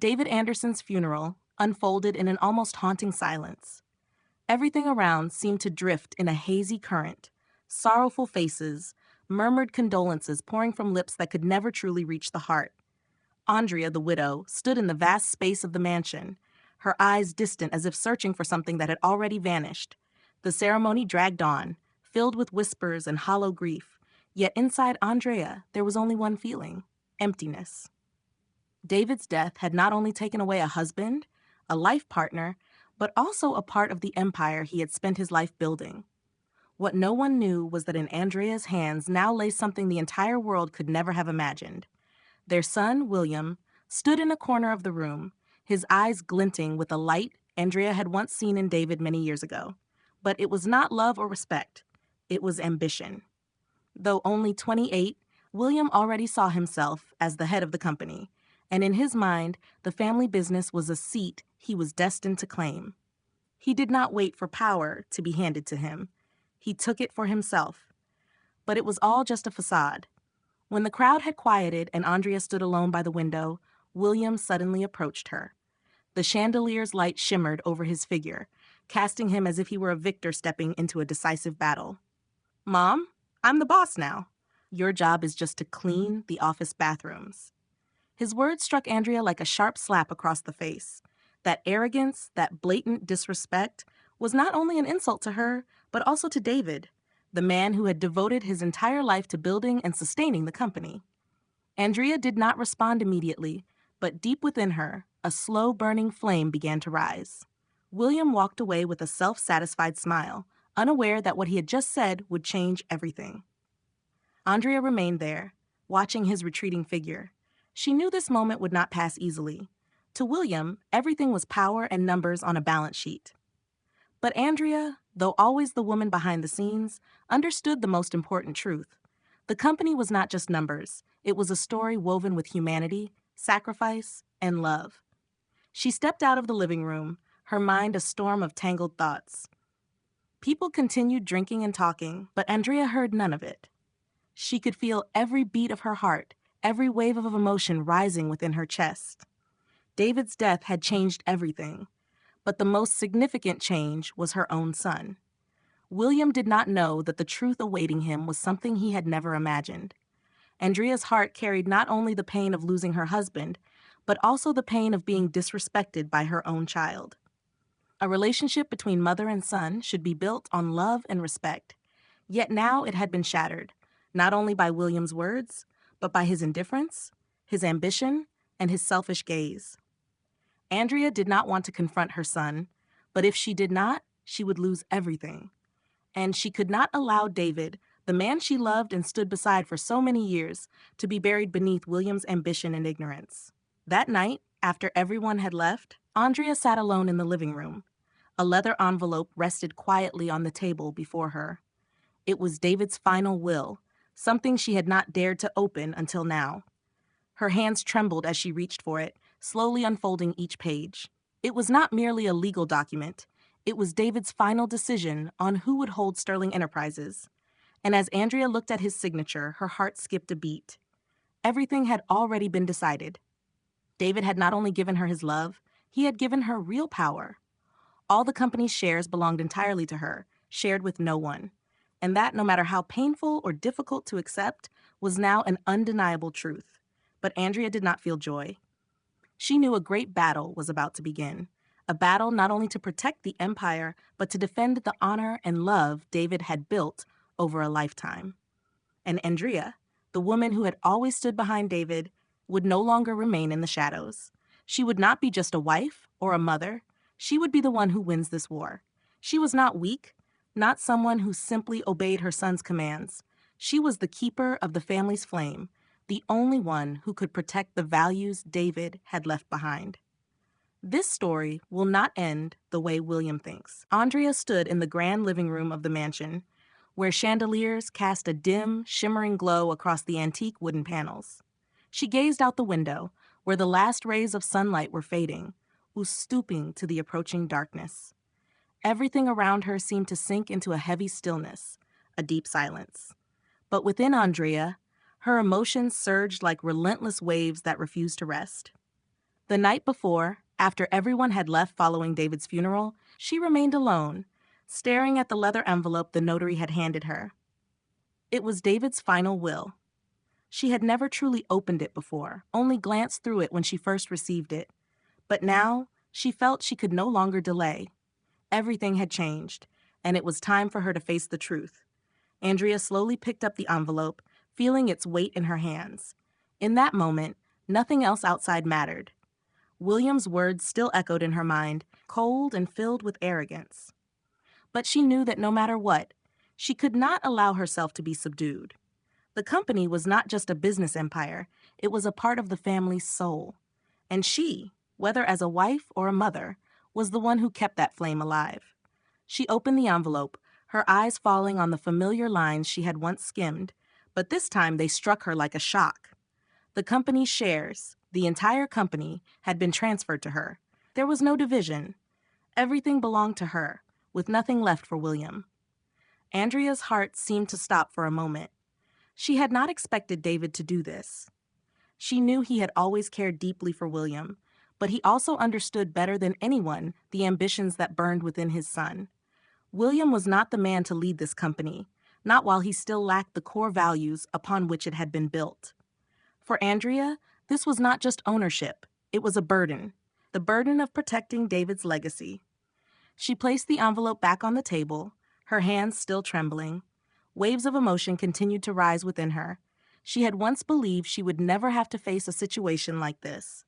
David Anderson's funeral unfolded in an almost haunting silence. Everything around seemed to drift in a hazy current, sorrowful faces, murmured condolences pouring from lips that could never truly reach the heart. Andrea, the widow, stood in the vast space of the mansion, her eyes distant as if searching for something that had already vanished. The ceremony dragged on, filled with whispers and hollow grief, yet inside Andrea there was only one feeling: emptiness. David's death had not only taken away a husband, a life partner, but also a part of the empire he had spent his life building. What no one knew was that in Andrea's hands now lay something the entire world could never have imagined. Their son, William, stood in a corner of the room, his eyes glinting with a light Andrea had once seen in David many years ago. But it was not love or respect. It was ambition. Though only 28, William already saw himself as the head of the company, and in his mind, the family business was a seat he was destined to claim. He did not wait for power to be handed to him. He took it for himself. But it was all just a facade. When the crowd had quieted and Andrea stood alone by the window, William suddenly approached her. The chandelier's light shimmered over his figure, casting him as if he were a victor stepping into a decisive battle. "Mom, I'm the boss now. Your job is just to clean the office bathrooms." His words struck Andrea like a sharp slap across the face. That arrogance, that blatant disrespect, was not only an insult to her, but also to David, the man who had devoted his entire life to building and sustaining the company. Andrea did not respond immediately, but deep within her, a slow-burning flame began to rise. William walked away with a self-satisfied smile, unaware that what he had just said would change everything. Andrea remained there, watching his retreating figure. She knew this moment would not pass easily. To William, everything was power and numbers on a balance sheet. But Andrea, though always the woman behind the scenes, understood the most important truth. The company was not just numbers. It was a story woven with humanity, sacrifice, and love. She stepped out of the living room, her mind a storm of tangled thoughts. People continued drinking and talking, but Andrea heard none of it. She could feel every beat of her heart, every wave of emotion rising within her chest. David's death had changed everything, but the most significant change was her own son. William did not know that the truth awaiting him was something he had never imagined. Andrea's heart carried not only the pain of losing her husband, but also the pain of being disrespected by her own child. A relationship between mother and son should be built on love and respect. Yet now it had been shattered, not only by William's words, but by his indifference, his ambition, and his selfish gaze. Andrea did not want to confront her son, but if she did not, she would lose everything. And she could not allow David, the man she loved and stood beside for so many years, to be buried beneath William's ambition and ignorance. That night, after everyone had left, Andrea sat alone in the living room. A leather envelope rested quietly on the table before her. It was David's final will, something she had not dared to open until now. Her hands trembled as she reached for it, slowly unfolding each page. It was not merely a legal document. It was David's final decision on who would hold Sterling Enterprises. And as Andrea looked at his signature, her heart skipped a beat. Everything had already been decided. David had not only given her his love, he had given her real power. All the company's shares belonged entirely to her, shared with no one. And that, no matter how painful or difficult to accept, was now an undeniable truth. But Andrea did not feel joy. She knew a great battle was about to begin. A battle not only to protect the empire, but to defend the honor and love David had built over a lifetime. And Andrea, the woman who had always stood behind David, would no longer remain in the shadows. She would not be just a wife or a mother. She would be the one who wins this war. She was not weak, not someone who simply obeyed her son's commands. She was the keeper of the family's flame, the only one who could protect the values David had left behind. This story will not end the way William thinks. Andrea stood in the grand living room of the mansion, where chandeliers cast a dim, shimmering glow across the antique wooden panels. She gazed out the window, where the last rays of sunlight were fading, stooping to the approaching darkness. Everything around her seemed to sink into a heavy stillness, a deep silence. But within Andrea, her emotions surged like relentless waves that refused to rest. The night before, after everyone had left following David's funeral, she remained alone, staring at the leather envelope the notary had handed her. It was David's final will. She had never truly opened it before, only glanced through it when she first received it. But now, she felt she could no longer delay. Everything had changed, and it was time for her to face the truth. Andrea slowly picked up the envelope, feeling its weight in her hands. In that moment, nothing else outside mattered. William's words still echoed in her mind, cold and filled with arrogance. But she knew that no matter what, she could not allow herself to be subdued. The company was not just a business empire, it was a part of the family's soul. And she, whether as a wife or a mother, was the one who kept that flame alive. She opened the envelope, her eyes falling on the familiar lines she had once skimmed, but this time they struck her like a shock. The company's shares, the entire company, had been transferred to her. There was no division. Everything belonged to her, with nothing left for William. Andrea's heart seemed to stop for a moment. She had not expected David to do this. She knew he had always cared deeply for William, but he also understood better than anyone the ambitions that burned within his son. William was not the man to lead this company, not while he still lacked the core values upon which it had been built. For Andrea, this was not just ownership, it was a burden, the burden of protecting David's legacy. She placed the envelope back on the table, her hands still trembling. Waves of emotion continued to rise within her. She had once believed she would never have to face a situation like this.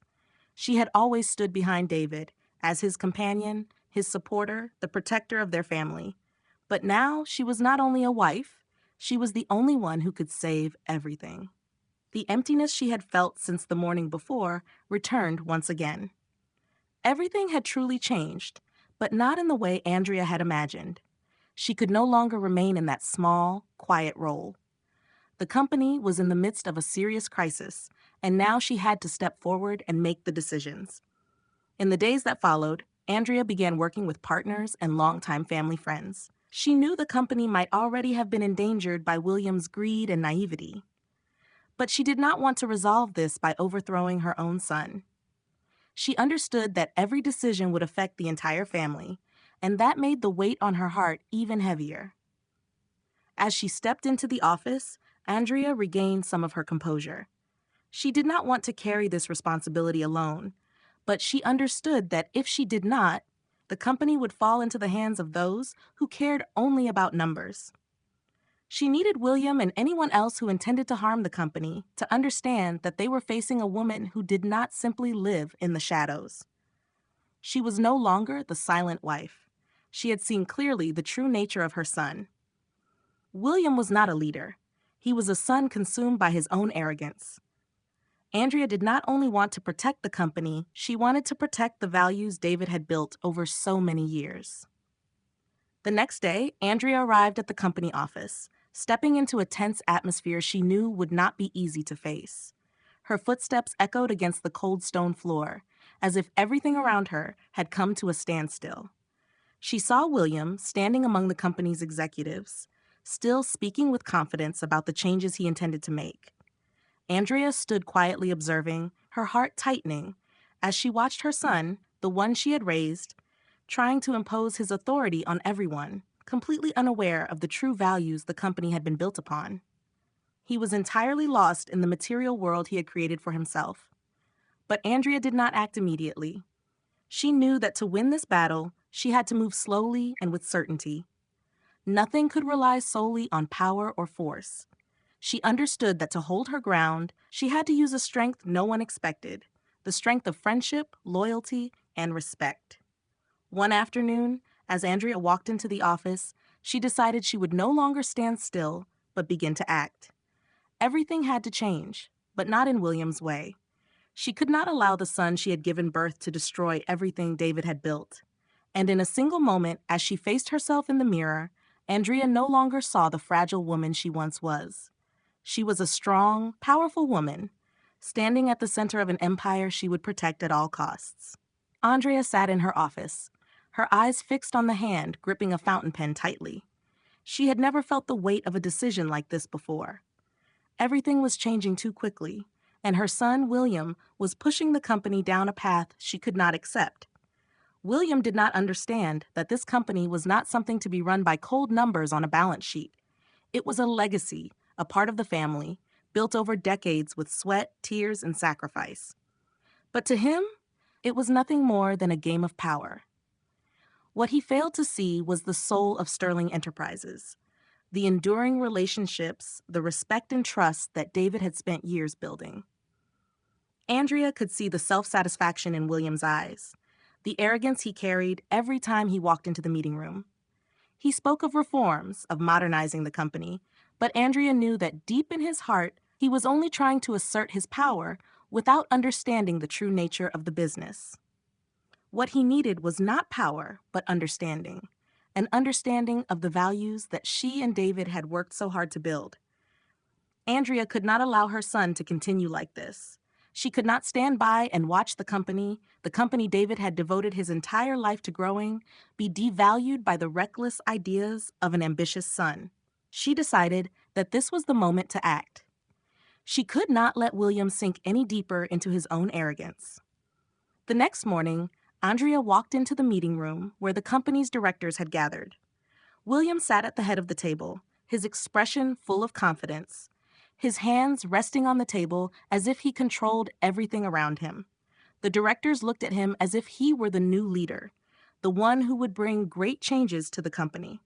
She had always stood behind David, as his companion, his supporter, the protector of their family. But now she was not only a wife, she was the only one who could save everything. The emptiness she had felt since the morning before returned once again. Everything had truly changed, but not in the way Andrea had imagined. She could no longer remain in that small, quiet role. The company was in the midst of a serious crisis, and now she had to step forward and make the decisions. In the days that followed, Andrea began working with partners and longtime family friends. She knew the company might already have been endangered by William's greed and naivety. But she did not want to resolve this by overthrowing her own son. She understood that every decision would affect the entire family, and that made the weight on her heart even heavier. As she stepped into the office, Andrea regained some of her composure. She did not want to carry this responsibility alone, but she understood that if she did not, the company would fall into the hands of those who cared only about numbers. She needed William and anyone else who intended to harm the company to understand that they were facing a woman who did not simply live in the shadows. She was no longer the silent wife. She had seen clearly the true nature of her son. William was not a leader. He was a son consumed by his own arrogance. Andrea did not only want to protect the company, she wanted to protect the values David had built over so many years. The next day, Andrea arrived at the company office, stepping into a tense atmosphere she knew would not be easy to face. Her footsteps echoed against the cold stone floor, as if everything around her had come to a standstill. She saw William standing among the company's executives, still speaking with confidence about the changes he intended to make. Andrea stood quietly observing, her heart tightening, as she watched her son, the one she had raised, trying to impose his authority on everyone, completely unaware of the true values the company had been built upon. He was entirely lost in the material world he had created for himself. But Andrea did not act immediately. She knew that to win this battle, she had to move slowly and with certainty. Nothing could rely solely on power or force. She understood that to hold her ground, she had to use a strength no one expected, the strength of friendship, loyalty, and respect. One afternoon, as Andrea walked into the office, she decided she would no longer stand still, but begin to act. Everything had to change, but not in William's way. She could not allow the son she had given birth to destroy everything David had built. And in a single moment, as she faced herself in the mirror, Andrea no longer saw the fragile woman she once was. She was a strong, powerful woman, standing at the center of an empire she would protect at all costs. Andrea sat in her office, her eyes fixed on the hand gripping a fountain pen tightly. She had never felt the weight of a decision like this before. Everything was changing too quickly, and her son, William, was pushing the company down a path she could not accept. William did not understand that this company was not something to be run by cold numbers on a balance sheet. It was a legacy, a part of the family, built over decades with sweat, tears, and sacrifice. But to him, it was nothing more than a game of power. What he failed to see was the soul of Sterling Enterprises, the enduring relationships, the respect and trust that David had spent years building. Andrea could see the self-satisfaction in William's eyes, the arrogance he carried every time he walked into the meeting room. He spoke of reforms, of modernizing the company, but Andrea knew that deep in his heart, he was only trying to assert his power without understanding the true nature of the business. What he needed was not power, but understanding, an understanding of the values that she and David had worked so hard to build. Andrea could not allow her son to continue like this. She could not stand by and watch the company David had devoted his entire life to growing, be devalued by the reckless ideas of an ambitious son. She decided that this was the moment to act. She could not let William sink any deeper into his own arrogance. The next morning, Andrea walked into the meeting room where the company's directors had gathered. William sat at the head of the table, his expression full of confidence, his hands resting on the table as if he controlled everything around him. The directors looked at him as if he were the new leader, the one who would bring great changes to the company.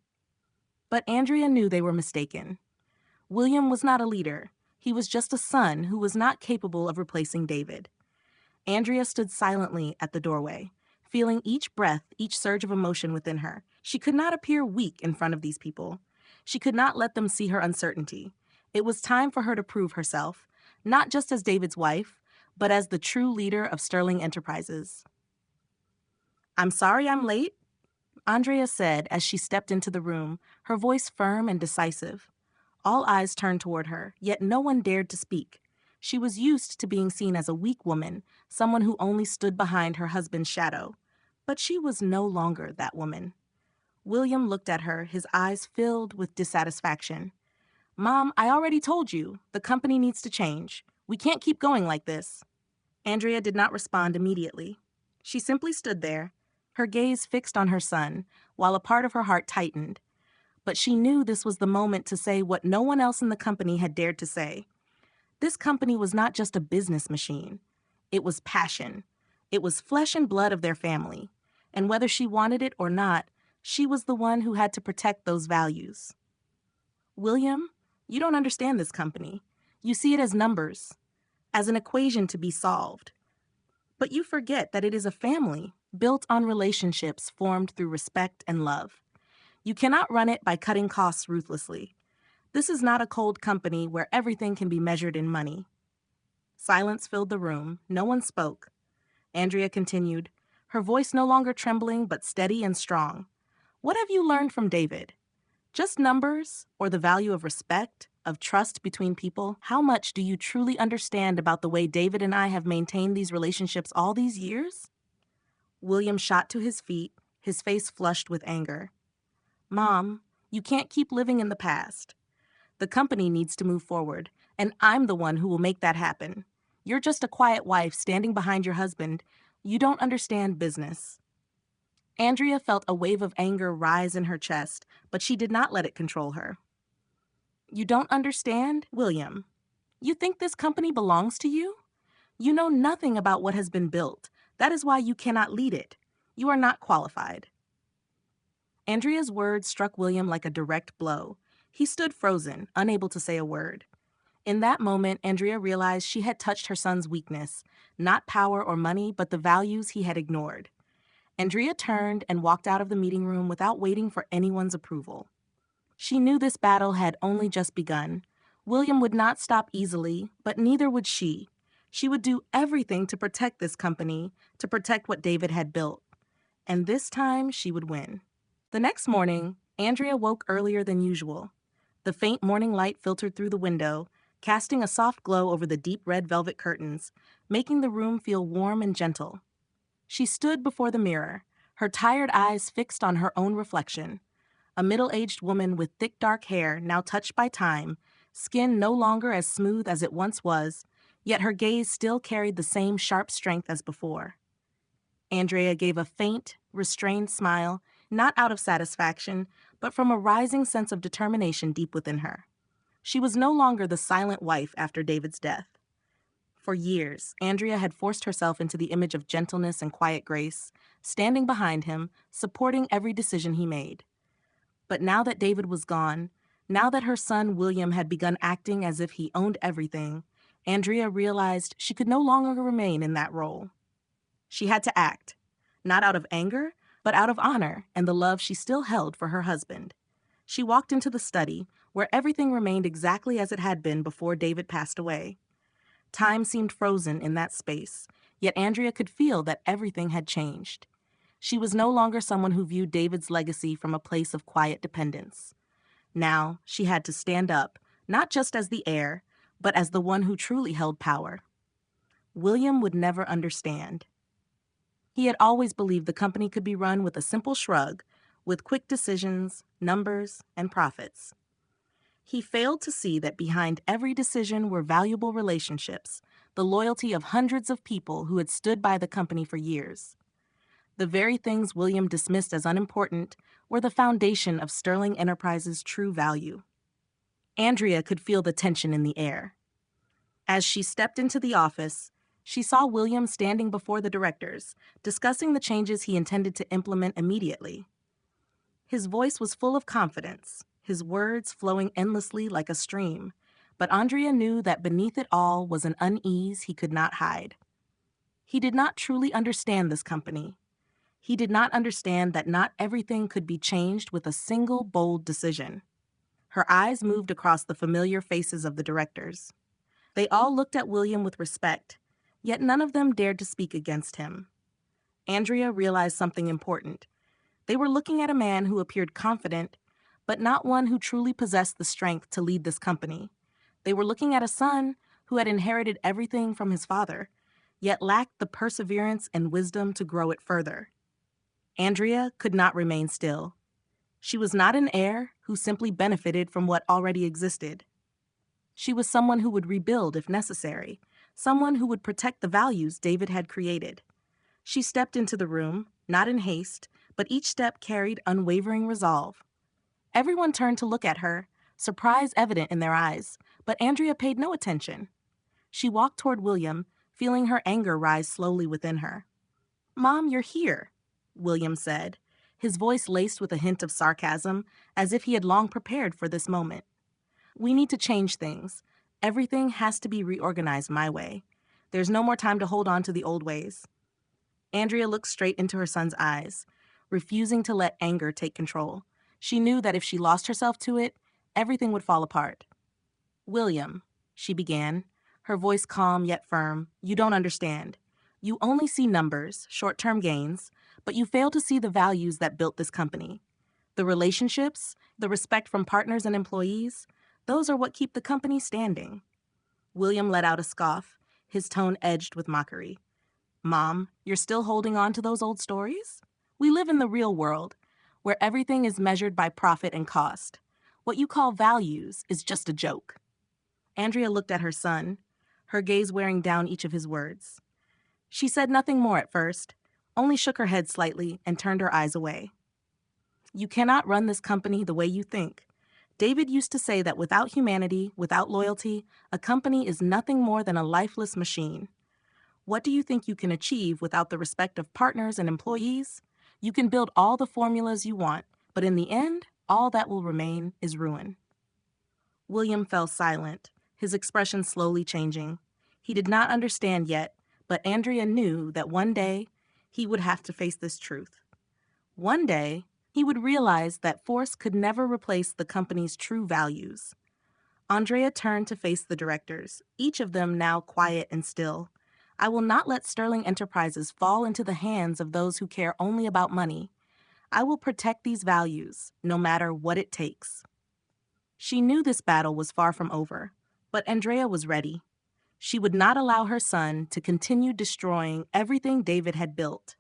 But Andrea knew they were mistaken. William was not a leader. He was just a son who was not capable of replacing David. Andrea stood silently at the doorway, feeling each breath, each surge of emotion within her. She could not appear weak in front of these people. She could not let them see her uncertainty. It was time for her to prove herself, not just as David's wife, but as the true leader of Sterling Enterprises. "I'm sorry I'm late," Andrea said as she stepped into the room, her voice firm and decisive. All eyes turned toward her, yet no one dared to speak. She was used to being seen as a weak woman, someone who only stood behind her husband's shadow. But she was no longer that woman. William looked at her, his eyes filled with dissatisfaction. "Mom, I already told you, the company needs to change. We can't keep going like this." Andrea did not respond immediately. She simply stood there, her gaze fixed on her son, while a part of her heart tightened. But she knew this was the moment to say what no one else in the company had dared to say. This company was not just a business machine. It was passion. It was flesh and blood of their family. And whether she wanted it or not, she was the one who had to protect those values. "William, you don't understand this company. You see it as numbers, as an equation to be solved. But you forget that it is a family built on relationships formed through respect and love. You cannot run it by cutting costs ruthlessly. This is not a cold company where everything can be measured in money." Silence filled the room. No one spoke. Andrea continued, her voice no longer trembling but steady and strong. "What have you learned from David? Just numbers, or the value of respect, of trust between people? How much do you truly understand about the way David and I have maintained these relationships all these years?" William shot to his feet, his face flushed with anger. "Mom, you can't keep living in the past. The company needs to move forward, and I'm the one who will make that happen. You're just a quiet wife standing behind your husband. You don't understand business." Andrea felt a wave of anger rise in her chest, but she did not let it control her. "You don't understand, William? You think this company belongs to you? You know nothing about what has been built. That is why you cannot lead it. You are not qualified." Andrea's words struck William like a direct blow. He stood frozen, unable to say a word. In that moment, Andrea realized she had touched her son's weakness, not power or money, but the values he had ignored. Andrea turned and walked out of the meeting room without waiting for anyone's approval. She knew this battle had only just begun. William would not stop easily, but neither would she. She would do everything to protect this company, to protect what David had built. And this time, she would win. The next morning, Andrea woke earlier than usual. The faint morning light filtered through the window, casting a soft glow over the deep red velvet curtains, making the room feel warm and gentle. She stood before the mirror, her tired eyes fixed on her own reflection. A middle-aged woman with thick dark hair now touched by time, skin no longer as smooth as it once was, yet her gaze still carried the same sharp strength as before. Andrea gave a faint, restrained smile, not out of satisfaction, but from a rising sense of determination deep within her. She was no longer the silent wife after David's death. For years, Andrea had forced herself into the image of gentleness and quiet grace, standing behind him, supporting every decision he made. But now that David was gone, now that her son William had begun acting as if he owned everything, Andrea realized she could no longer remain in that role. She had to act, not out of anger, but out of honor and the love she still held for her husband. She walked into the study, where everything remained exactly as it had been before David passed away. Time seemed frozen in that space, yet Andrea could feel that everything had changed. She was no longer someone who viewed David's legacy from a place of quiet dependence. Now, she had to stand up, not just as the heir, but as the one who truly held power. William would never understand. He had always believed the company could be run with a simple shrug, with quick decisions, numbers, and profits. He failed to see that behind every decision were valuable relationships, the loyalty of hundreds of people who had stood by the company for years. The very things William dismissed as unimportant were the foundation of Sterling Enterprises' true value. Andrea could feel the tension in the air. As she stepped into the office, she saw William standing before the directors, discussing the changes he intended to implement immediately. His voice was full of confidence, his words flowing endlessly like a stream, but Andrea knew that beneath it all was an unease he could not hide. He did not truly understand this company. He did not understand that not everything could be changed with a single bold decision. Her eyes moved across the familiar faces of the directors. They all looked at William with respect, yet none of them dared to speak against him. Andrea realized something important. They were looking at a man who appeared confident, but not one who truly possessed the strength to lead this company. They were looking at a son who had inherited everything from his father, yet lacked the perseverance and wisdom to grow it further. Andrea could not remain still. She was not an heir who simply benefited from what already existed. She was someone who would rebuild if necessary, someone who would protect the values David had created. She stepped into the room, not in haste, but each step carried unwavering resolve. Everyone turned to look at her, surprise evident in their eyes, but Andrea paid no attention. She walked toward William, feeling her anger rise slowly within her. "Mom, you're here," William said, his voice laced with a hint of sarcasm, as if he had long prepared for this moment. "We need to change things. Everything has to be reorganized my way. There's no more time to hold on to the old ways." Andrea looked straight into her son's eyes, refusing to let anger take control. She knew that if she lost herself to it, everything would fall apart. "William," she began, her voice calm yet firm, "you don't understand. You only see numbers, short-term gains, but you fail to see the values that built this company. The relationships, the respect from partners and employees, those are what keep the company standing." William let out a scoff, his tone edged with mockery. "Mom, you're still holding on to those old stories? We live in the real world, where everything is measured by profit and cost. What you call values is just a joke." Andrea looked at her son, her gaze wearing down each of his words. She said nothing more at first, only shook her head slightly and turned her eyes away. "You cannot run this company the way you think. David used to say that without humanity, without loyalty, a company is nothing more than a lifeless machine. What do you think you can achieve without the respect of partners and employees? You can build all the formulas you want, but in the end, all that will remain is ruin." William fell silent, his expression slowly changing. He did not understand yet, but Andrea knew that one day he would have to face this truth. One day, he would realize that force could never replace the company's true values. Andrea turned to face the directors, each of them now quiet and still. "I will not let Sterling Enterprises fall into the hands of those who care only about money. I will protect these values, no matter what it takes." She knew this battle was far from over, but Andrea was ready. She would not allow her son to continue destroying everything David had built.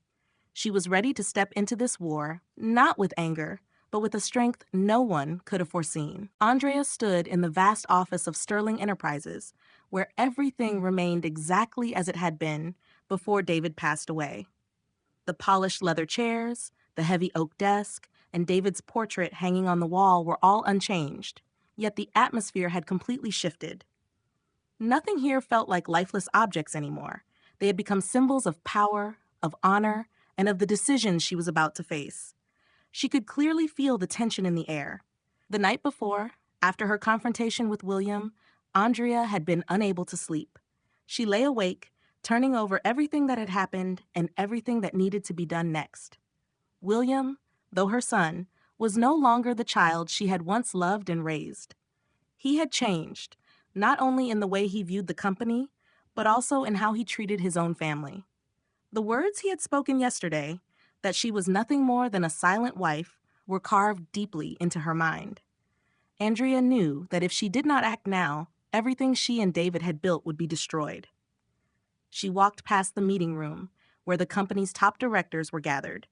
She was ready to step into this war, not with anger, but with a strength no one could have foreseen. Andrea stood in the vast office of Sterling Enterprises, where everything remained exactly as it had been before David passed away. The polished leather chairs, the heavy oak desk, and David's portrait hanging on the wall were all unchanged, yet the atmosphere had completely shifted. Nothing here felt like lifeless objects anymore. They had become symbols of power, of honor, and of the decisions she was about to face. She could clearly feel the tension in the air. The night before, after her confrontation with William, Andrea had been unable to sleep. She lay awake, turning over everything that had happened and everything that needed to be done next. William, though her son, was no longer the child she had once loved and raised. He had changed, not only in the way he viewed the company, but also in how he treated his own family. The words he had spoken yesterday, that she was nothing more than a silent wife, were carved deeply into her mind. Andrea knew that if she did not act now, everything she and David had built would be destroyed. She walked past the meeting room, where the company's top directors were gathered.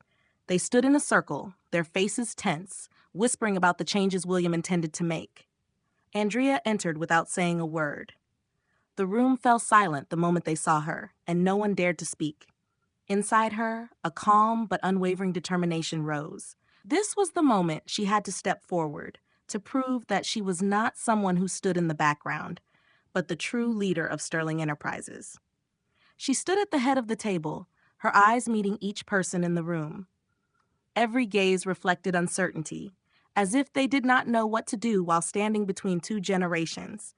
They stood in a circle, their faces tense, whispering about the changes William intended to make. Andrea entered without saying a word. The room fell silent the moment they saw her, and no one dared to speak. Inside her, a calm but unwavering determination rose. This was the moment she had to step forward, to prove that she was not someone who stood in the background, but the true leader of Sterling Enterprises. She stood at the head of the table, her eyes meeting each person in the room. Every gaze reflected uncertainty, as if they did not know what to do while standing between two generations,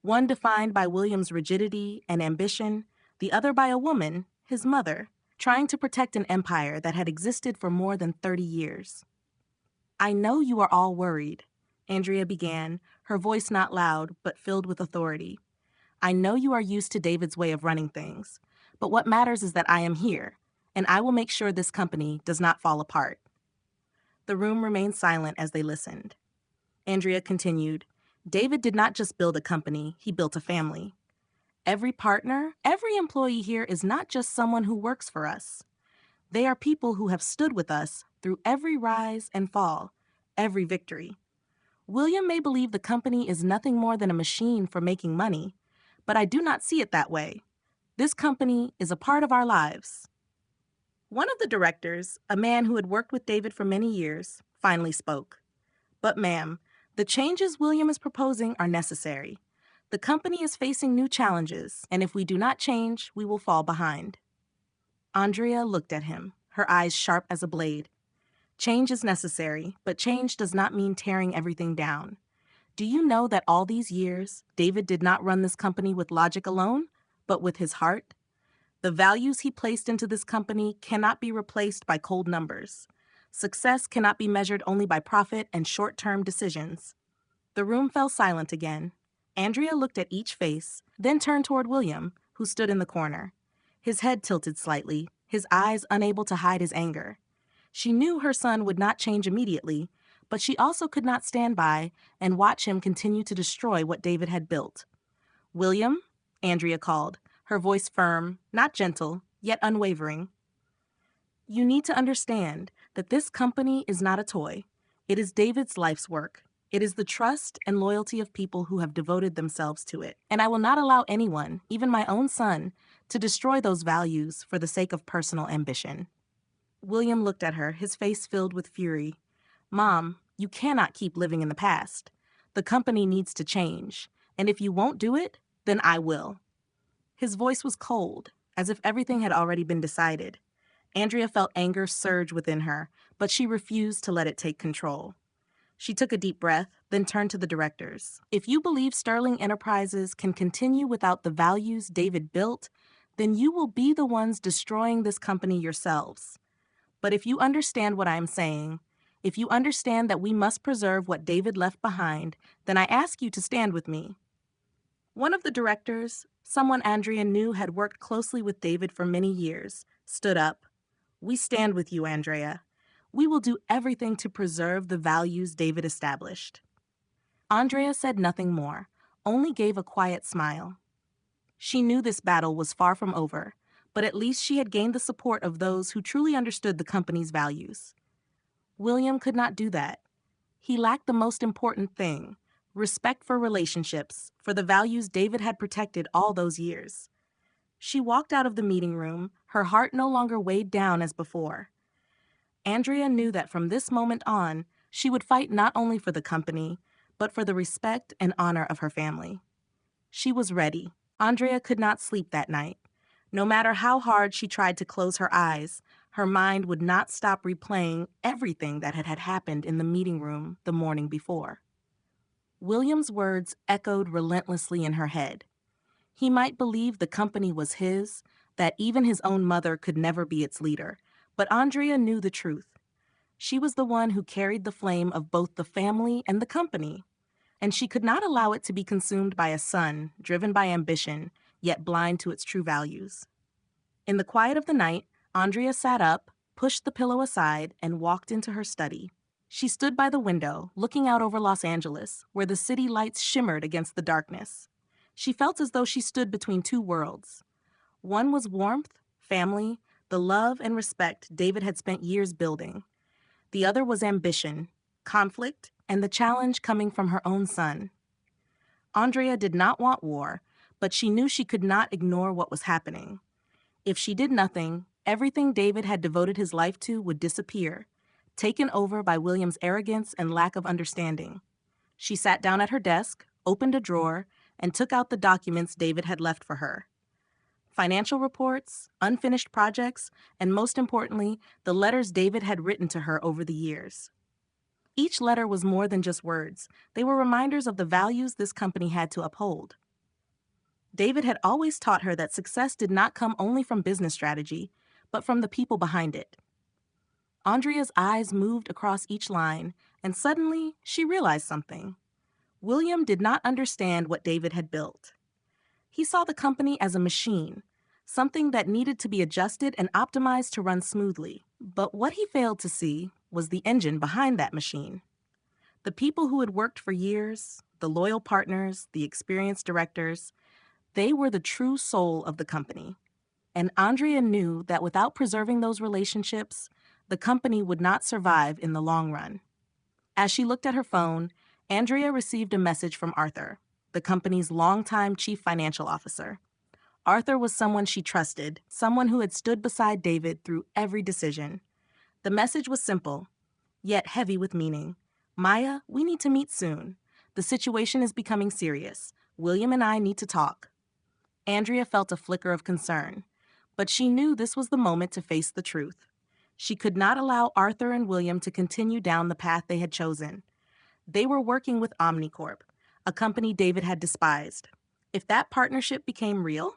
one defined by William's rigidity and ambition, the other by a woman, his mother, trying to protect an empire that had existed for more than 30 years. "I know you are all worried," Andrea began, her voice not loud but filled with authority. "I know you are used to David's way of running things, but what matters is that I am here, and I will make sure this company does not fall apart." The room remained silent as they listened. Andrea continued, "David did not just build a company, he built a family. Every partner, every employee here is not just someone who works for us. They are people who have stood with us through every rise and fall, every victory. William may believe the company is nothing more than a machine for making money, but I do not see it that way. This company is a part of our lives." One of the directors, a man who had worked with David for many years, finally spoke. "But ma'am, the changes William is proposing are necessary. The company is facing new challenges, and if we do not change, we will fall behind." Andrea looked at him, her eyes sharp as a blade. "Change is necessary, but change does not mean tearing everything down. Do you know that all these years, David did not run this company with logic alone, but with his heart? The values he placed into this company cannot be replaced by cold numbers. Success cannot be measured only by profit and short-term decisions." The room fell silent again. Andrea looked at each face, then turned toward William, who stood in the corner. His head tilted slightly, his eyes unable to hide his anger. She knew her son would not change immediately, but she also could not stand by and watch him continue to destroy what David had built. "William," Andrea called, her voice firm, not gentle, yet unwavering. "You need to understand that this company is not a toy. It is David's life's work. It is the trust and loyalty of people who have devoted themselves to it. And I will not allow anyone, even my own son, to destroy those values for the sake of personal ambition." William looked at her, his face filled with fury. "Mom, you cannot keep living in the past. The company needs to change, and if you won't do it, then I will." His voice was cold, as if everything had already been decided. Andrea felt anger surge within her, but she refused to let it take control. She took a deep breath, then turned to the directors. "If you believe Sterling Enterprises can continue without the values David built, then you will be the ones destroying this company yourselves. But if you understand what I am saying, if you understand that we must preserve what David left behind, then I ask you to stand with me." One of the directors, someone Andrea knew had worked closely with David for many years, stood up. "We stand with you, Andrea. We will do everything to preserve the values David established." Andrea said nothing more, only gave a quiet smile. She knew this battle was far from over, but at least she had gained the support of those who truly understood the company's values. William could not do that. He lacked the most important thing: respect for relationships, for the values David had protected all those years. She walked out of the meeting room, her heart no longer weighed down as before. Andrea knew that from this moment on, she would fight not only for the company, but for the respect and honor of her family. She was ready. Andrea could not sleep that night. No matter how hard she tried to close her eyes, her mind would not stop replaying everything that had happened in the meeting room the morning before. William's words echoed relentlessly in her head. He might believe the company was his, that even his own mother could never be its leader, but Andrea knew the truth. She was the one who carried the flame of both the family and the company, and she could not allow it to be consumed by a son driven by ambition, yet blind to its true values. In the quiet of the night, Andrea sat up, pushed the pillow aside, and walked into her study. She stood by the window, looking out over Los Angeles, where the city lights shimmered against the darkness. She felt as though she stood between two worlds. One was warmth, family, the love and respect David had spent years building. The other was ambition, conflict, and the challenge coming from her own son. Andrea did not want war, but she knew she could not ignore what was happening. If she did nothing, everything David had devoted his life to would disappear, taken over by William's arrogance and lack of understanding. She sat down at her desk, opened a drawer, and took out the documents David had left for her. Financial reports, unfinished projects, and most importantly, the letters David had written to her over the years. Each letter was more than just words. They were reminders of the values this company had to uphold. David had always taught her that success did not come only from business strategy, but from the people behind it. Andrea's eyes moved across each line, and suddenly she realized something. William did not understand what David had built. He saw the company as a machine, something that needed to be adjusted and optimized to run smoothly. But what he failed to see was the engine behind that machine. The people who had worked for years, the loyal partners, the experienced directors, they were the true soul of the company. And Andrea knew that without preserving those relationships, the company would not survive in the long run. As she looked at her phone, Andrea received a message from Arthur, the company's longtime chief financial officer. Arthur was someone she trusted, someone who had stood beside David through every decision. The message was simple, yet heavy with meaning. Maya, we need to meet soon. The situation is becoming serious. William and I need to talk. Andrea felt a flicker of concern, but she knew this was the moment to face the truth. She could not allow Arthur and William to continue down the path they had chosen. They were working with Omnicorp, a company David had despised. If that partnership became real,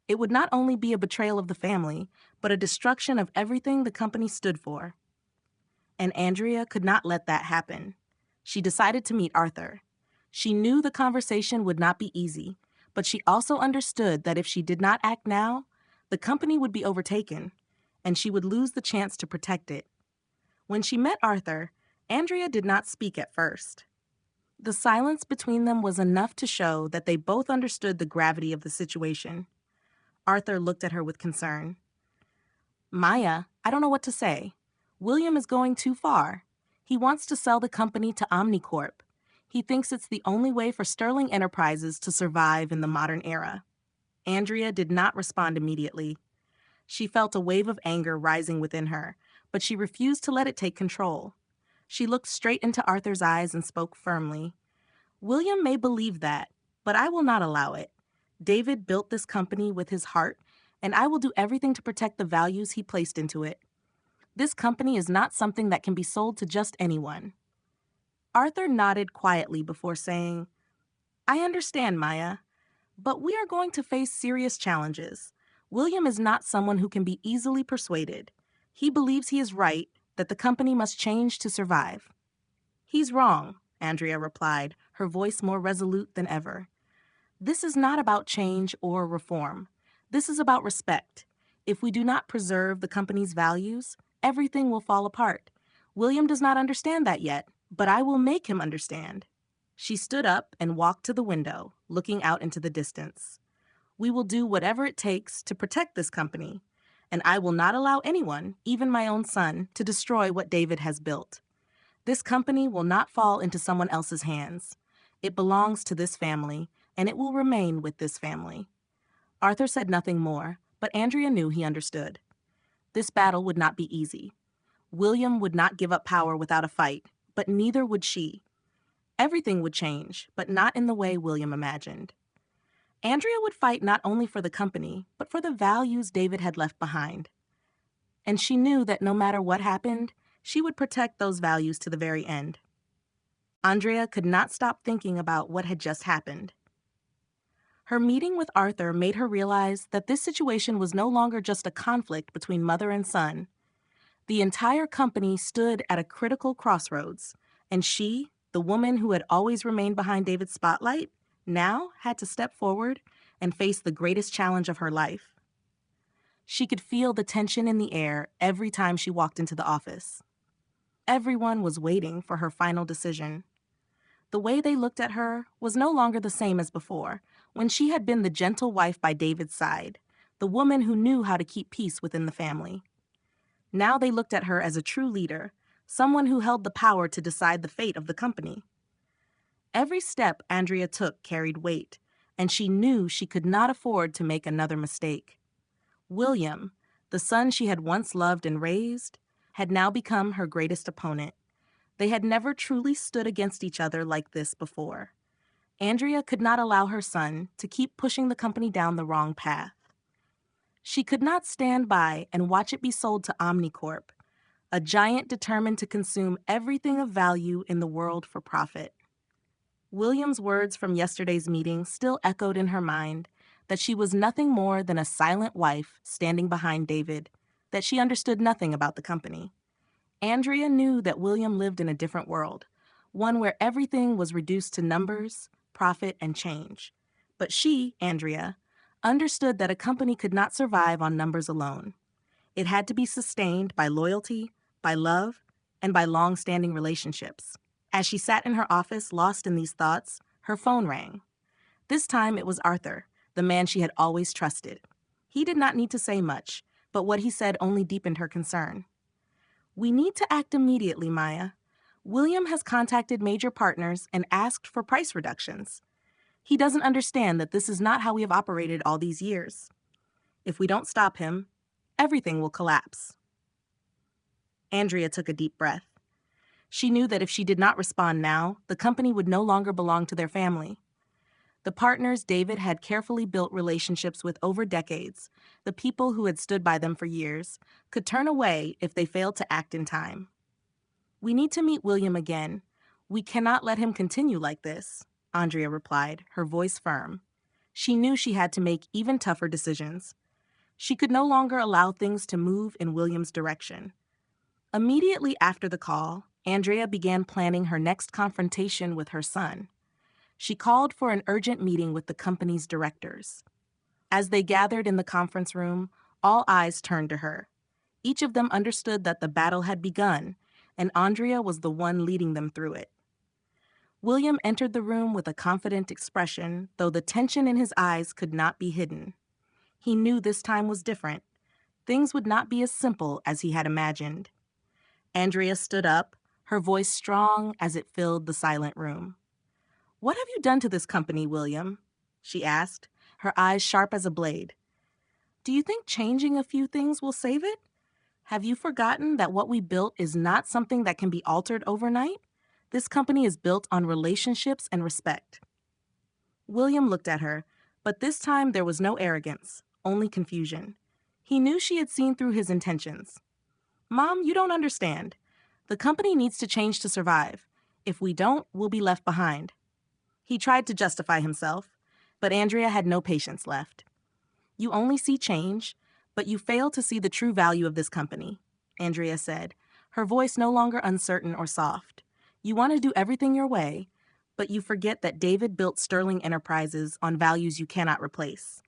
it would not only be a betrayal of the family, but a destruction of everything the company stood for. And Andrea could not let that happen. She decided to meet Arthur. She knew the conversation would not be easy, but she also understood that if she did not act now, the company would be overtaken, and she would lose the chance to protect it. When she met Arthur, Andrea did not speak at first. The silence between them was enough to show that they both understood the gravity of the situation. Arthur looked at her with concern. Maya, I don't know what to say. William is going too far. He wants to sell the company to Omnicorp. He thinks it's the only way for Sterling Enterprises to survive in the modern era. Andrea did not respond immediately. She felt a wave of anger rising within her, but she refused to let it take control. She looked straight into Arthur's eyes and spoke firmly. William may believe that, but I will not allow it. David built this company with his heart, and I will do everything to protect the values he placed into it. This company is not something that can be sold to just anyone. Arthur nodded quietly before saying, I understand, Maya, but we are going to face serious challenges. William is not someone who can be easily persuaded. He believes he is right, that the company must change to survive. He's wrong, Andrea replied, her voice more resolute than ever. This is not about change or reform. This is about respect. If we do not preserve the company's values, everything will fall apart. William does not understand that yet, but I will make him understand. She stood up and walked to the window, looking out into the distance. We will do whatever it takes to protect this company, and I will not allow anyone, even my own son, to destroy what David has built. This company will not fall into someone else's hands. It belongs to this family, and it will remain with this family. Arthur said nothing more, but Andrea knew he understood. This battle would not be easy. William would not give up power without a fight, but neither would she. Everything would change, but not in the way William imagined. Andrea would fight not only for the company, but for the values David had left behind. And she knew that no matter what happened, she would protect those values to the very end. Andrea could not stop thinking about what had just happened. Her meeting with Arthur made her realize that this situation was no longer just a conflict between mother and son. The entire company stood at a critical crossroads, and she, the woman who had always remained behind David's spotlight, now had to step forward and face the greatest challenge of her life. She could feel the tension in the air every time she walked into the office. Everyone was waiting for her final decision. The way they looked at her was no longer the same as before, when she had been the gentle wife by David's side, the woman who knew how to keep peace within the family. Now they looked at her as a true leader, someone who held the power to decide the fate of the company. Every step Andrea took carried weight, and she knew she could not afford to make another mistake. William, the son she had once loved and raised, had now become her greatest opponent. They had never truly stood against each other like this before. Andrea could not allow her son to keep pushing the company down the wrong path. She could not stand by and watch it be sold to Omnicorp, a giant determined to consume everything of value in the world for profit. William's words from yesterday's meeting still echoed in her mind, that she was nothing more than a silent wife standing behind David, that she understood nothing about the company. Andrea knew that William lived in a different world, one where everything was reduced to numbers, profit, and change. But she, Andrea, understood that a company could not survive on numbers alone. It had to be sustained by loyalty, by love, and by long-standing relationships. As she sat in her office lost in these thoughts, her phone rang. This time it was Arthur, the man she had always trusted. He did not need to say much, but what he said only deepened her concern. "We need to act immediately, Maya. William has contacted major partners and asked for price reductions. He doesn't understand that this is not how we have operated all these years. If we don't stop him, everything will collapse." Andrea took a deep breath. She knew that if she did not respond now, the company would no longer belong to their family. The partners David had carefully built relationships with over decades, the people who had stood by them for years, could turn away if they failed to act in time. "We need to meet William again. We cannot let him continue like this," Andrea replied, her voice firm. She knew she had to make even tougher decisions. She could no longer allow things to move in William's direction. Immediately after the call, Andrea began planning her next confrontation with her son. She called for an urgent meeting with the company's directors. As they gathered in the conference room, all eyes turned to her. Each of them understood that the battle had begun, and Andrea was the one leading them through it. William entered the room with a confident expression, though the tension in his eyes could not be hidden. He knew this time was different. Things would not be as simple as he had imagined. Andrea stood up, her voice strong as it filled the silent room. "What have you done to this company, William?" she asked, her eyes sharp as a blade. "Do you think changing a few things will save it? Have you forgotten that what we built is not something that can be altered overnight? This company is built on relationships and respect." William looked at her, but this time there was no arrogance, only confusion. He knew she had seen through his intentions. "Mom, you don't understand. The company needs to change to survive. If we don't, we'll be left behind." He tried to justify himself, but Andrea had no patience left. "You only see change, but you fail to see the true value of this company," Andrea said, her voice no longer uncertain or soft. "You want to do everything your way, but you forget that David built Sterling Enterprises on values you cannot replace.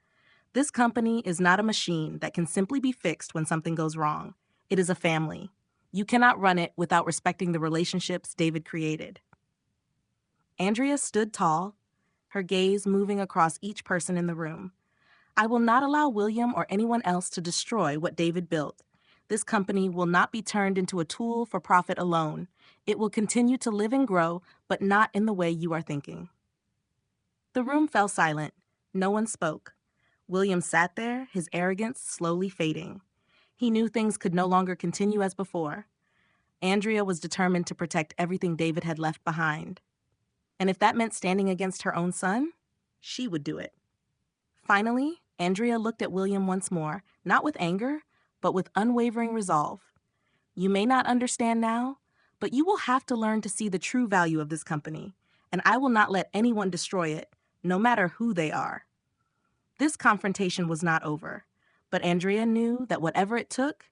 This company is not a machine that can simply be fixed when something goes wrong. It is a family. You cannot run it without respecting the relationships David created." Andrea stood tall, her gaze moving across each person in the room. "I will not allow William or anyone else to destroy what David built. This company will not be turned into a tool for profit alone. It will continue to live and grow, but not in the way you are thinking." The room fell silent. No one spoke. William sat there, his arrogance slowly fading. He knew things could no longer continue as before. Andrea was determined to protect everything David had left behind. And if that meant standing against her own son, she would do it. Finally, Andrea looked at William once more, not with anger, but with unwavering resolve. "You may not understand now, but you will have to learn to see the true value of this company, and I will not let anyone destroy it, no matter who they are." This confrontation was not over, but Andrea knew that whatever it took,